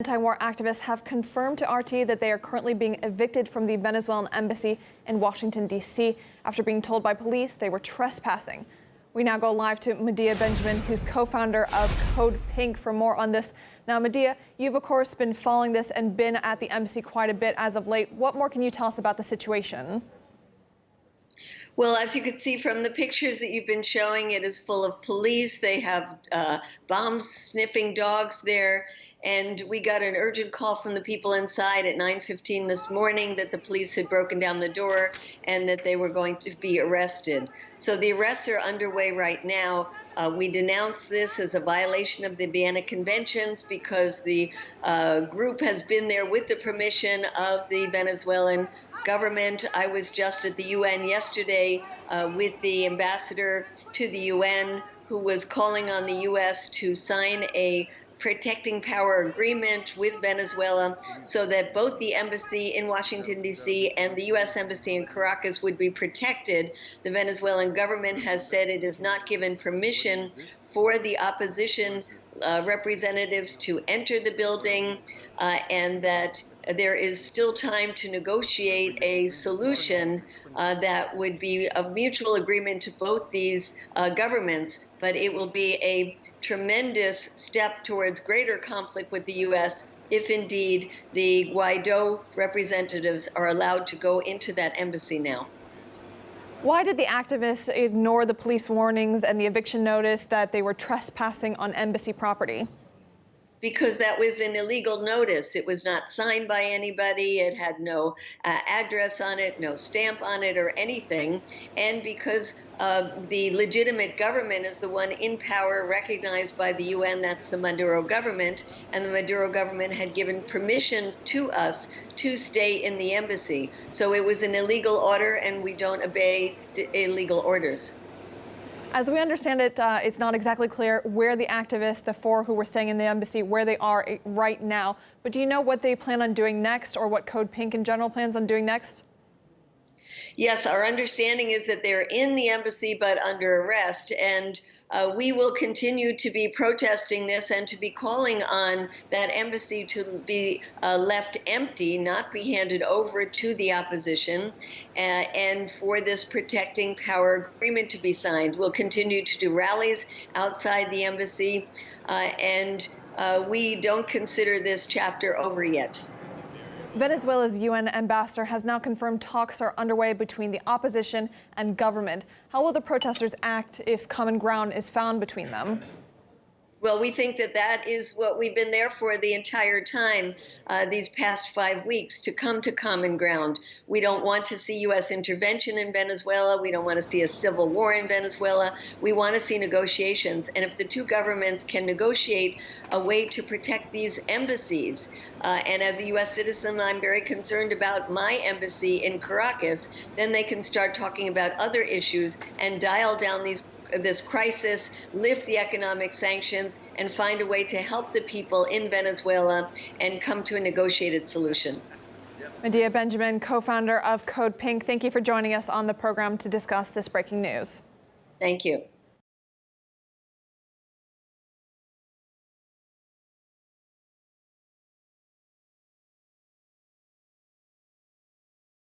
Anti-war activists have confirmed to RT that they are currently being evicted from the Venezuelan embassy in Washington, D.C. after being told by police they were trespassing. We now go live to Medea Benjamin, who's co-founder of Code Pink, for more on this. Now, Medea, you've, of course, been following this and been at the embassy quite a bit as of late. What more can you tell us about the situation? Well, as you can see from the pictures that you've been showing, it is full of police. They have bomb-sniffing dogs there. And we got an urgent call from the people inside at 9:15 this morning that the police had broken down the door and that they were going to be arrested. So the arrests are underway right now. We denounce this as a violation of the Vienna Conventions because the group has been there with the permission of the Venezuelan government. I was just at the UN yesterday with the ambassador to the UN, who was calling on the US to sign a protecting power agreement with Venezuela so that both the embassy in Washington, D.C. and the U.S. embassy in Caracas would be protected. The Venezuelan government has said it has not given permission for the opposition representatives to enter the building and that there is still time to negotiate a solution that would be a mutual agreement to both these governments, but it will be a tremendous step towards greater conflict with the U.S. if indeed the Guaido representatives are allowed to go into that embassy now. Why did the activists ignore the police warnings and the eviction notice that they were trespassing on embassy property? Because that was an illegal notice. It was not signed by anybody. It had no address on it, no stamp on it or anything. And because the legitimate government is the one in power recognized by the UN, that's the Maduro government, and the Maduro government had given permission to us to stay in the embassy. So it was an illegal order, and we don't obey illegal orders. As we understand it, it's not exactly clear where the activists, the four who were staying in the embassy, where they are right now. But do you know what they plan on doing next, or what Code Pink in general plans on doing next? Yes, our understanding is that they're in the embassy but under arrest, and we will continue to be protesting this and to be calling on that embassy to be left empty, not be handed over to the opposition, and for this protecting power agreement to be signed. We'll continue to do rallies outside the embassy, and we don't consider this chapter over yet. Venezuela's UN ambassador has now confirmed talks are underway between the opposition and government. How will the protesters act if common ground is found between them? Well, we think that that is what we've been there for the entire time, these past 5 weeks, to come to common ground. We don't want to see U.S. intervention in Venezuela. We don't want to see a civil war in Venezuela. We want to see negotiations. And if the two governments can negotiate a way to protect these embassies, and as a U.S. citizen, I'm very concerned about my embassy in Caracas, then they can start talking about other issues and dial down this crisis, lift the economic sanctions, and find a way to help the people in Venezuela and come to a negotiated solution. Medea Benjamin, co-founder of Code Pink, thank you for joining us on the program to discuss this breaking news. Thank you.